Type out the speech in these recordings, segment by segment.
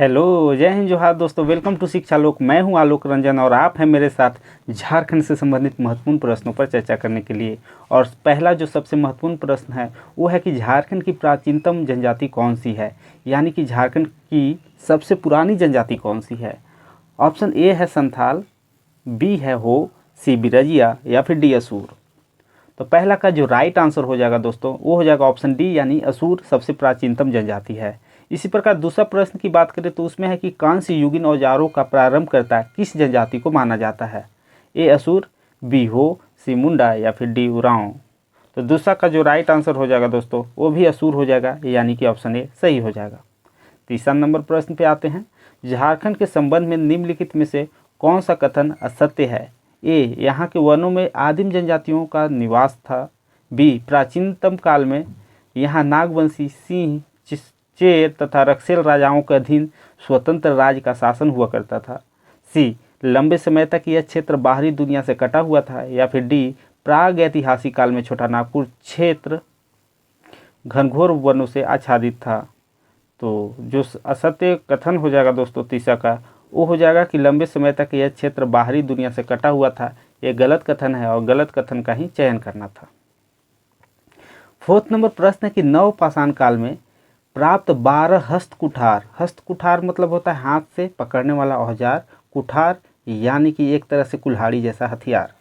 Hello, जय हिंद, जोहार दोस्तों। वेलकम टू शिक्षा लोक। मैं हूं आलोक रंजन और आप हैं मेरे साथ झारखंड से संबंधित महत्वपूर्ण प्रश्नों पर चर्चा करने के लिए। और पहला जो सबसे महत्वपूर्ण प्रश्न है वो है कि झारखंड की प्राचीनतम जनजाति कौन सी है, यानी कि झारखंड की सबसे पुरानी जनजाति कौन सी है। ऑप्शन ए है संथाल, बी है हो, सी बिरजिया या फिर डी असुर। तो पहला का जो राइट आंसर हो जाएगा दोस्तों वो हो जाएगा ऑप्शन डी, यानी असुर सबसे प्राचीनतम जनजाति है। इसी प्रकार दूसरा प्रश्न की बात करें तो उसमें है कि कांस्य युगीन औजारों का प्रारंभ करता किस जनजाति को माना जाता है। ए असुर, बी हो, सी मुंडा या फिर डी उरांव। तो दूसरा का जो राइट आंसर हो जाएगा दोस्तों वो भी असुर हो जाएगा, यानी कि ऑप्शन ए सही हो जाएगा। तीसरा नंबर प्रश्न पे आते हैं। झारखंड के संबंध में निम्नलिखित में से कौन सा कथन असत्य है। ए यहाँ के वनों में आदिम जनजातियों का निवास था, बी प्राचीनतम काल में यहाँ नागवंशी, सिंह, चेर तथा रक्सेल राजाओं के अधीन स्वतंत्र राज्य का शासन हुआ करता था, सी लंबे समय तक यह क्षेत्र बाहरी दुनिया से कटा हुआ था, या फिर डी प्राग ऐतिहासिक काल में छोटा नागपुर क्षेत्र घनघोर वनों से आच्छादित था। तो जो असत्य कथन हो जाएगा दोस्तों तीसरा का वो हो जाएगा कि लंबे समय तक यह क्षेत्र बाहरी दुनिया से कटा हुआ था। यह गलत कथन है और गलत कथन का ही चयन करना था। फोर्थ नंबर प्रश्न है कि नवपाषाण काल में प्राप्त 12 हस्त कुठार, हस्त कुठार मतलब होता है हाथ से पकड़ने वाला औजार, कुठार यानी कि एक तरह से कुल्हाड़ी जैसा हथियार।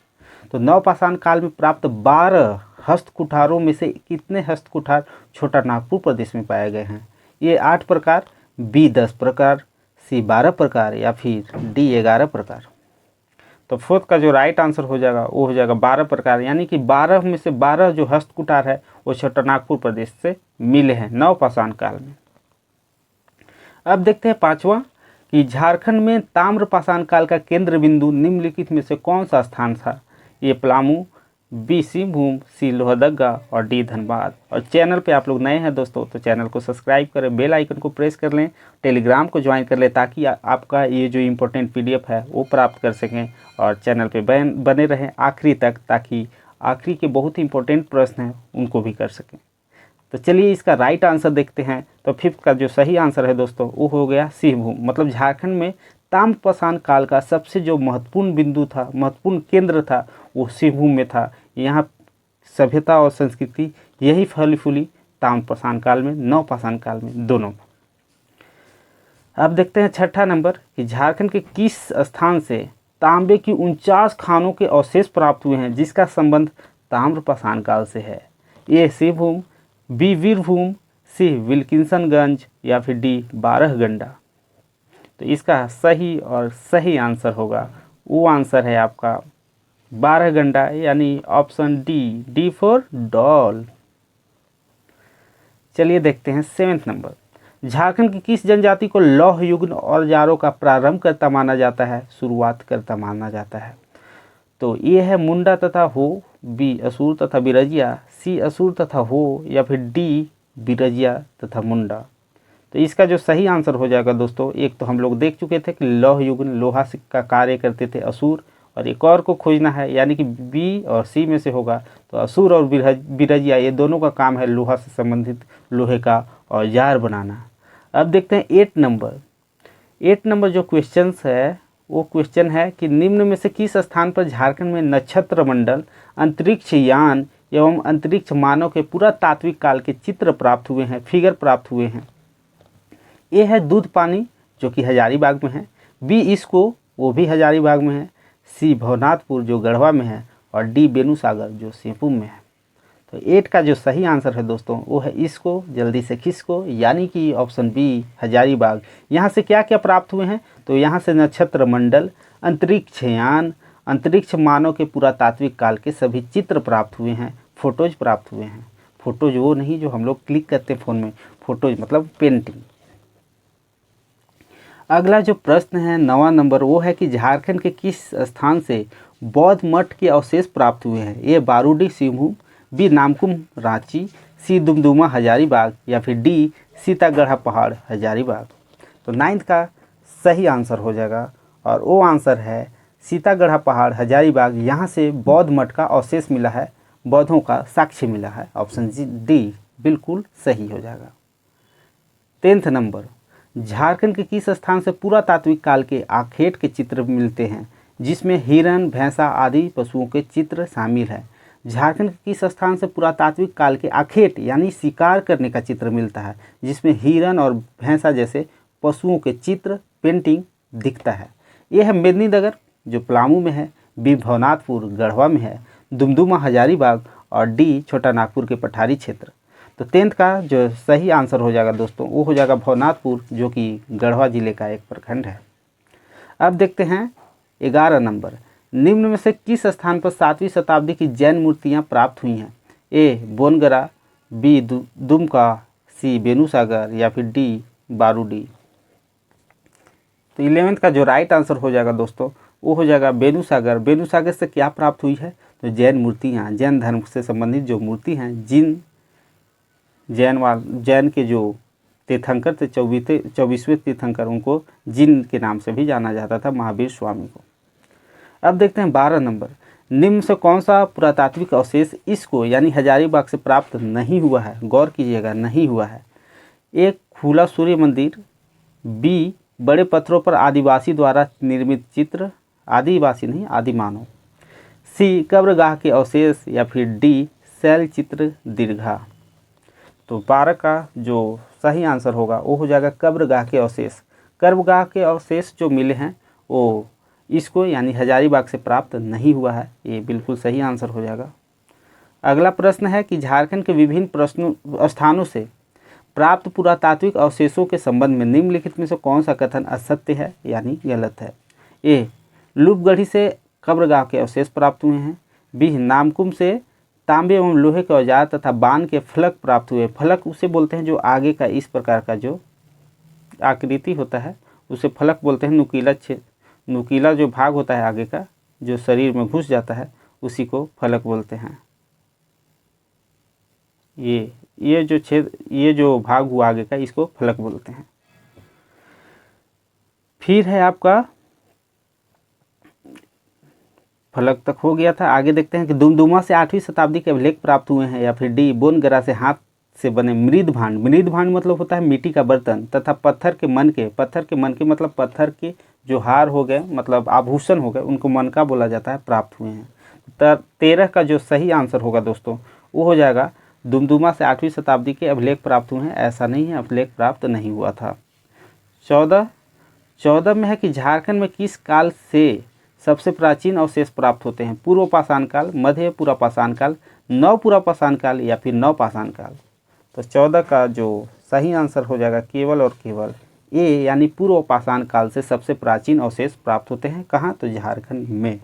तो नवपाषाण काल में प्राप्त 12 हस्त कुठारों में से कितने हस्त कुठार छोटा नागपुर प्रदेश में पाए गए हैं। ये 8 प्रकार, बी 10 प्रकार, सी 12 प्रकार या फिर डी 11 प्रकार। तो फोर्थ का जो राइट आंसर हो जाएगा वो हो जाएगा 12 प्रकार, यानी कि 12 में से 12 जो हस्त कुठार है वो छोटा नागपुर प्रदेश से मिले हैं नवपाषाण काल में। अब देखते हैं पांचवा कि झारखंड में ताम्रपाषाण काल का केंद्र बिंदु निम्नलिखित में से कौन सा स्थान था। ये पलामू, बी सिंहभूम, सी लोहरदगा और डी धनबाद। और चैनल पे आप लोग नए हैं दोस्तों तो चैनल को सब्सक्राइब करें, बेल आइकन को प्रेस कर लें, टेलीग्राम को ज्वाइन कर लें ताकि आपका ये जो इम्पोर्टेंट PDF है वो प्राप्त कर सकें और चैनल पे बने रहें आखिरी तक, ताकि आखिरी के बहुत ही इंपॉर्टेंट प्रश्न हैं उनको भी कर सकें। तो चलिए इसका राइट आंसर देखते हैं। तो फिफ्थ का जो सही आंसर है दोस्तों वो हो गया सिंहभूम। मतलब झारखंड में ताम्रपाषाण काल का सबसे जो महत्वपूर्ण बिंदु था, महत्वपूर्ण केंद्र था वो सिंहभूम में था। यहाँ सभ्यता और संस्कृति यही फली फूली ताम्रपाषाण काल में, नवपाषाण काल में, दोनों। अब देखते हैं छठा नंबर कि झारखंड के किस स्थान से तांबे की 49 खानों के अवशेष प्राप्त हुए हैं जिसका संबंध ताम्रपाषाण काल से है। ए सिंहभूम, बी वीरभूम, सी विल्किंसनगंज या फिर डी 12गंडा। तो इसका सही और सही आंसर होगा वो आंसर है आपका 12गंडा, यानी option D, D for doll. चलिए देखते हैं 7वें नंबर। झारखंड की किस जनजाति को लौह युग औजारों का प्रारंभ करता माना जाता है, शुरुआत करता माना जाता है। तो ये है मुंडा तथा हो, बी असुर तथा बिरजिया, सी असुर तथा हो या फिर डी बिरजिया तथा मुंडा। तो इसका जो सही आंसर हो जाएगा दोस्तों, एक तो हम लोग देख चुके थे कि लौह युग लोहा का कार्य करते थे असुर, और एक और को खोजना है यानी कि बी और सी में से होगा। तो असुर और बिरजिया ये दोनों का काम है लोहा से संबंधित लोहे का औजार बनाना। अब देखते हैं 8 नंबर। 8 नंबर जो क्वेश्चन है वो क्वेश्चन है कि निम्न में से किस स्थान पर झारखंड में नक्षत्र मंडल, अंतरिक्ष यान एवं अंतरिक्ष मानव के पुरातात्विक काल के चित्र प्राप्त हुए हैं, फिगर प्राप्त हुए हैं। ए है दूध पानी जो कि हजारीबाग में है, बी इसको वो भी हजारीबाग में है, सी भवनाथपुर जो गढ़वा में है और डी बेनूसागर जो सिंहभूम में है। तो 8 का जो सही आंसर है दोस्तों वो है इसको, जल्दी से खिसको, यानी कि ऑप्शन बी हजारीबाग। यहाँ से क्या क्या प्राप्त हुए हैं, तो यहाँ से नक्षत्र मंडल, अंतरिक्ष यान, अंतरिक्ष मानव के पुरातात्विक काल के सभी चित्र प्राप्त हुए हैं, फोटोज प्राप्त हुए हैं। फोटोज वो नहीं जो हम लोग क्लिक करते हैं फ़ोन में, फोटोज मतलब पेंटिंग। अगला जो प्रश्न है 9वां नंबर वो है कि झारखंड के किस स्थान से बौद्ध मठ के अवशेष प्राप्त हुए हैं। ए बारूडी सिंहभूम, बी नामकुम रांची, सी दुमदुमा हजारीबाग या फिर डी सीतागढ़ा पहाड़ हजारीबाग। तो 9th का सही आंसर हो जाएगा और वो आंसर है सीतागढ़ा पहाड़ हजारीबाग। यहाँ से बौद्ध मठ का अवशेष मिला है, बौद्धों का साक्ष्य मिला है। ऑप्शन डी बिल्कुल सही हो जाएगा। 10th नंबर, झारखंड के किस स्थान से पुरातात्विक काल के आखेट के चित्र मिलते हैं जिसमें हिरण, भैंसा आदि पशुओं के चित्र शामिल है? झारखंड के किस स्थान से पुरातात्विक काल के आखेट यानी शिकार करने का चित्र मिलता है जिसमें हिरण और भैंसा जैसे पशुओं के चित्र पेंटिंग दिखता है? यह है मेदिनीनगर जो पलामू में है, बी भवनाथपुर गढ़वा में है, दुमदुमा हजारीबाग और डी छोटा नागपुर के पठारी क्षेत्र। तो 10th का जो सही आंसर हो जाएगा दोस्तों वो हो जाएगा भवनाथपुर जो कि गढ़वा जिले का एक प्रखंड है। अब देखते हैं 11 नंबर, निम्न में से किस स्थान पर 7वीं शताब्दी की जैन मूर्तियां प्राप्त हुई हैं? ए बोनगरा, बी दुमका, सी बेनुसागर या फिर डी बारूडी। तो 11th का जो राइट आंसर हो जाएगा दोस्तों वो हो जाएगा बेनुसागर। बेनुसागर से क्या प्राप्त हुई है? तो जैन मूर्तियाँ, जैन धर्म से संबंधित जो मूर्ति हैं, जिन जैन के जो तीर्थंकर थे 24वें तीर्थंकर, उनको जिन के नाम से भी जाना जाता था, महावीर स्वामी को। अब देखते हैं 12 नंबर, निम्न से कौन सा पुरातात्विक अवशेष इसको यानी हजारीबाग से प्राप्त नहीं हुआ है? गौर कीजिएगा, नहीं हुआ है। एक खुला सूर्य मंदिर, बी बड़े पत्थरों पर आदिवासी द्वारा निर्मित चित्र, आदिवासी नहीं आदिमानव, सी कब्रगाह के अवशेष या फिर डी शैल चित्र दीर्घा। तो 12 का जो सही आंसर होगा वो हो जाएगा कब्रगाह के अवशेष। कब्रगाह के अवशेष जो मिले हैं वो इसको यानी हजारीबाग से प्राप्त नहीं हुआ है, ये बिल्कुल सही आंसर हो जाएगा। अगला प्रश्न है कि झारखंड के विभिन्न स्थानों से प्राप्त पुरातात्विक अवशेषों के संबंध में निम्नलिखित में से कौन सा कथन असत्य है यानी गलत है? ए लूपगढ़ी से कब्रगाह के अवशेष प्राप्त हुए हैं, बी नामकुम से तांबे एवं लोहे के औजार तथा बाण के फलक प्राप्त हुए। फलक उसे बोलते हैं जो आगे का इस प्रकार का जो आकृति होता है उसे फलक बोलते हैं। नुकीला जो भाग होता है आगे का जो शरीर में घुस जाता है उसी को फलक बोलते हैं। ये जो भाग हुआ आगे का इसको फलक बोलते हैं। फिर है आपका फलक तक हो गया था। आगे देखते हैं कि दुमदुमा से 8वीं शताब्दी के अभिलेख प्राप्त हुए हैं या फिर डी बोनगरा से हाथ से बने मृद भांड। मृद भांड मतलब होता है मिट्टी का बर्तन तथा पत्थर के मन के मतलब पत्थर के जो हार हो गए मतलब आभूषण हो गए उनको मनका बोला जाता है, प्राप्त हुए हैं। 13 का जो सही आंसर होगा दोस्तों वो हो जाएगा दुमदुमा से 8वीं शताब्दी के अभिलेख प्राप्त हुए हैं, ऐसा नहीं है, अभिलेख प्राप्त नहीं हुआ था। 14 में है कि झारखंड में किस काल से सबसे प्राचीन अवशेष प्राप्त होते हैं? पूर्व पाषाण काल, मध्य पुरापाषाण काल, नव पुरापाषाण काल या फिर नव पाषाण काल। तो 14 का जो सही आंसर हो जाएगा केवल और केवल ए यानी पूर्व पाषाण काल से सबसे प्राचीन अवशेष प्राप्त होते हैं। कहाँ? तो झारखंड में।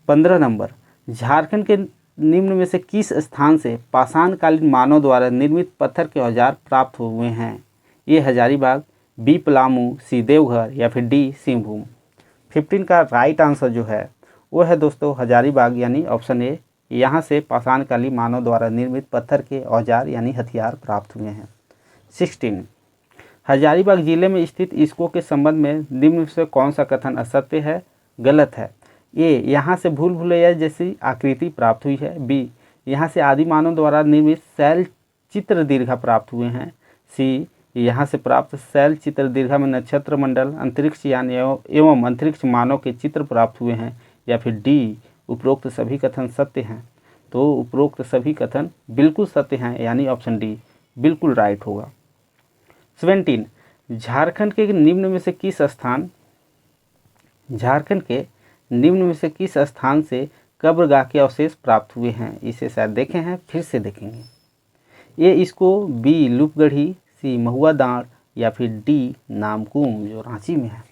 15 नंबर, झारखंड के निम्न में से किस स्थान से पाषाणकालीन मानव द्वारा निर्मित पत्थर के औजार प्राप्त हुए हैं? ये हजारीबाग, बी पलामू, सी देवघर या फिर डी सिंहभूम। 15 का राइट आंसर जो है वो है दोस्तों हजारीबाग यानी ऑप्शन ए। यहाँ से पाषाणकालीन मानव द्वारा निर्मित पत्थर के औजार यानी हथियार प्राप्त हुए हैं। 16, हजारीबाग जिले में स्थित इसको के संबंध में निम्न से कौन सा कथन असत्य है, गलत है? ए यहाँ से भूल भुलैया जैसी आकृति प्राप्त हुई है, बी यहाँ से आदि मानव द्वारा निर्मित शैल चित्र दीर्घा प्राप्त हुए हैं, सी यहाँ से प्राप्त शैल चित्र दीर्घा में नक्षत्र मंडल, अंतरिक्ष यान एवं अंतरिक्ष मानव के चित्र प्राप्त हुए हैं या फिर डी उपरोक्त सभी कथन सत्य हैं। तो उपरोक्त सभी कथन बिल्कुल सत्य हैं यानी ऑप्शन डी बिल्कुल राइट होगा। 17, झारखंड के निम्न में से किस स्थान से कब्रगाह के अवशेष प्राप्त हुए हैं? इसे शायद देखे हैं, फिर से देखेंगे। ये इसको बी लूपगढ़ी, सी महुआ दाड़ या फिर डी नामकुम जो रांची में है।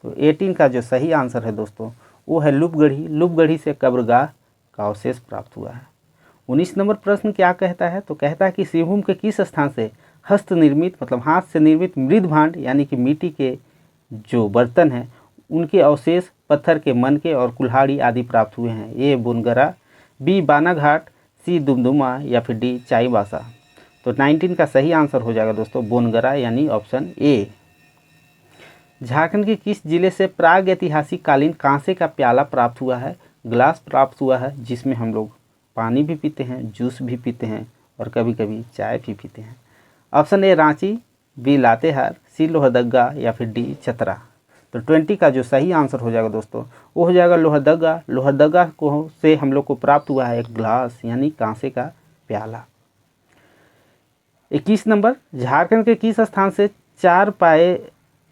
तो 18 का जो सही आंसर है दोस्तों वो है लूपगढ़ी। लूपगढ़ी से कब्रगाह का अवशेष प्राप्त हुआ है। 19 नंबर प्रश्न क्या कहता है? तो कहता है कि सिंहभूम के किस स्थान से हस्त निर्मित मतलब हाथ से निर्मित मृद भांड यानी कि मिट्टी के जो बर्तन हैं उनके अवशेष पत्थर के मनके और कुल्हाड़ी आदि प्राप्त हुए हैं? ए बोनगरा, बी बानाघाट, सी दुमदुमा या फिर डी चाईबासा। तो 19 का सही आंसर हो जाएगा दोस्तों बोनगरा यानी ऑप्शन ए। झारखंड के किस जिले से प्राग ऐतिहासिक कालीन कांसे का प्याला प्राप्त हुआ है, ग्लास प्राप्त हुआ है, जिसमें हम लोग पानी भी पीते हैं, जूस भी पीते हैं और कभी कभी चाय भी पीते हैं? Option A Ranchi, B Latehar, C Lohardaga या फिर डी चतरा। तो 20 का जो सही आंसर हो जाएगा दोस्तों वो हो जाएगा लोहरदगा। लोहरदगा को से हम लोग को प्राप्त हुआ है एक ग्लास यानी कांसे का प्याला। 21 नंबर, झारखंड के किस स्थान से 4 पाए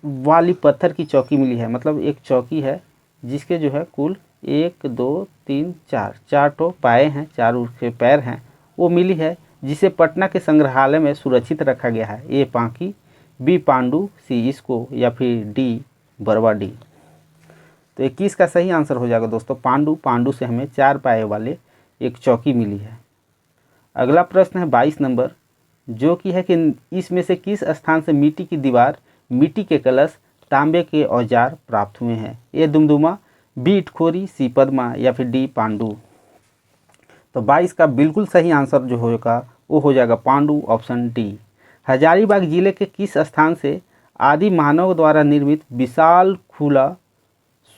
वाली पत्थर की चौकी मिली है। मतलब एक चौकी है जिसके जो है कुल 1 2 3 4 तो पाए हैं, 4 उसके पैर हैं, वो मिली है, जिसे पटना के संग्रहालय में सुरक्षित रखा गया है। ए पांकी, बी पांडु, सी इसको या फिर डी बरवाडी। तो 21 का सही आंसर हो जाएगा दोस्तों पांडु। पांडु से हमें 4 पाए वाले एक चौकी मिली है। अगला प्रश्न है 22 नंबर, जो कि है कि इसमें से किस स्थान से मिट्टी की दीवार, मिट्टी के कलश, तांबे के औजार प्राप्त हुए हैं। ए दुमदुमा, बी इटखोरी, सी पद्मा या फिर डी पांडु। तो 22 का बिल्कुल सही आंसर जो होगा वो हो जाएगा पांडु, ऑप्शन डी। हजारीबाग जिले के किस स्थान से आदि मानव द्वारा निर्मित विशाल खुला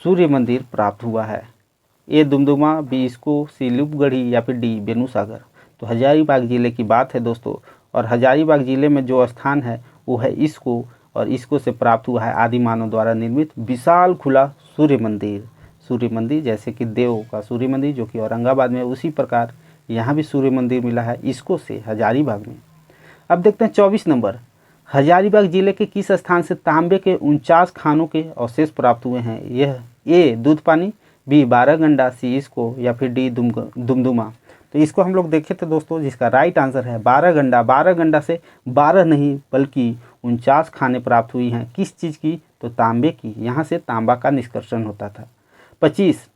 सूर्य मंदिर प्राप्त हुआ है। ए दुमदुमा, बी इसको, सी लूपगढ़ी या फिर डी बेनूसागर। तो हजारीबाग जिले की बात है दोस्तों, और हजारीबाग जिले में जो स्थान है वो है इसको, और इसको से प्राप्त हुआ है आदि मानव द्वारा निर्मित विशाल खुला सूर्य मंदिर। सूर्य मंदिर जैसे कि देव का सूर्य मंदिर जो कि औरंगाबाद में, उसी प्रकार यहाँ भी सूर्य मंदिर मिला है इसको से हजारीबाग में। अब देखते हैं 24 नंबर, हजारीबाग जिले के किस स्थान से तांबे के 49 खानों के अवशेष प्राप्त हुए हैं। यह ए दूध पानी, बी 12 गंडा, सी इसको या फिर डी दुमदुमा। तो इसको हम लोग देखे थे दोस्तों, जिसका राइट आंसर है 12 गंडा। 12 गंडा से 12 नहीं बल्कि 49 खाने प्राप्त हुई हैं। किस चीज़ की? तो तांबे की। यहाँ से तांबा का निष्कर्षण होता था। 25,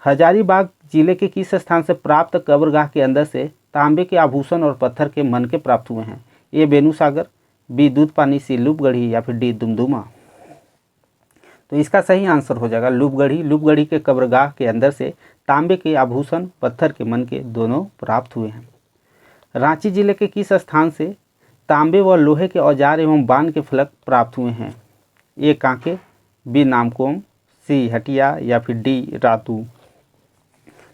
हजारीबाग जिले के किस स्थान से प्राप्त कब्रगाह के अंदर से तांबे के आभूषण और पत्थर के मनके प्राप्त हुए हैं। ए बेनूसागर, बी दूध पानी, सी लूपगढ़ी या फिर डी दुमदुमा। तो इसका सही आंसर हो जाएगा लूपगढ़ी। लूपगढ़ी के कब्रगाह के अंदर से तांबे के आभूषण, पत्थर के मनके दोनों प्राप्त हुए हैं। रांची जिले के किस स्थान से तांबे व लोहे के औजार एवं बाण के फलक प्राप्त हुए हैं। ए कांके, बी नामकोम, सी हटिया या फिर डी रातू।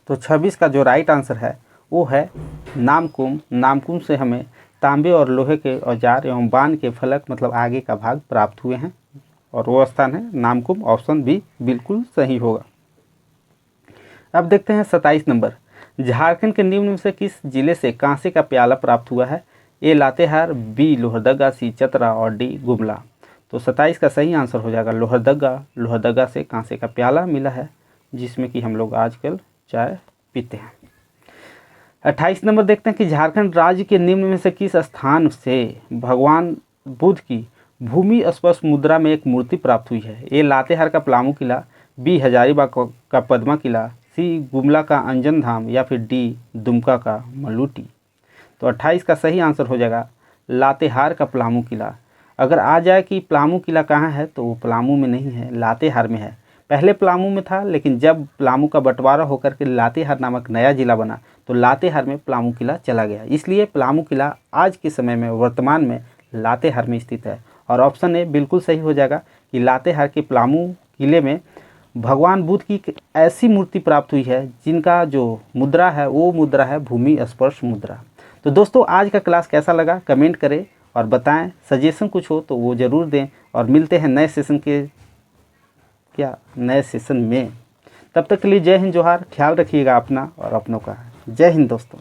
तो 26 का जो राइट आंसर है वो है नामकुम। नामकुम से हमें तांबे और लोहे के औजार एवं बाण के फलक मतलब आगे का भाग प्राप्त हुए हैं, और वो स्थान है नामकुम। ऑप्शन बी बिल्कुल सही होगा। अब देखते हैं 27 नंबर, झारखंड के निम्न में से किस जिले से कांसे का प्याला प्राप्त हुआ है। ए लातेहार, बी लोहरदगा, सी चतरा और डी गुमला। तो 27 का सही आंसर हो जाएगा लोहरदगा। लोहरदगा से कांसे का प्याला मिला है, जिसमें कि हम लोग आजकल चाय पीते हैं। 28 नंबर देखते हैं कि झारखंड राज्य के निम्न में से किस स्थान से भगवान बुद्ध की भूमि स्पर्श मुद्रा में एक मूर्ति प्राप्त हुई है। ए लातेहार का पलामू किला, बी हजारीबाग का पद्मा किला, सी गुमला का अंजन धाम या फिर डी दुमका का मलूटी। तो 28 का सही आंसर हो जाएगा लातेहार का पलामू किला। अगर आ जाए कि पलामू किला कहाँ है तो वो पलामू में नहीं है, लातेहार में है। पहले पलामू में था, लेकिन जब पलामू का बंटवारा होकर के लातेहार नामक नया जिला बना तो लातेहार में पलामू किला चला गया। इसलिए पलामू किला आज के समय में वर्तमान में लातेहार में स्थित है। और ऑप्शन ए बिल्कुल सही हो जाएगा कि लातेहार के पलामू किले में भगवान बुद्ध की ऐसी मूर्ति प्राप्त हुई है जिनका जो मुद्रा है वो मुद्रा है भूमि स्पर्श मुद्रा। तो दोस्तों आज का क्लास कैसा लगा कमेंट करें और बताएं। सजेशन कुछ हो तो वो ज़रूर दें, और मिलते हैं नए सेशन में। तब तक के लिए जय हिंद जोहार। ख्याल रखिएगा अपना और अपनों का। जय हिंद दोस्तों।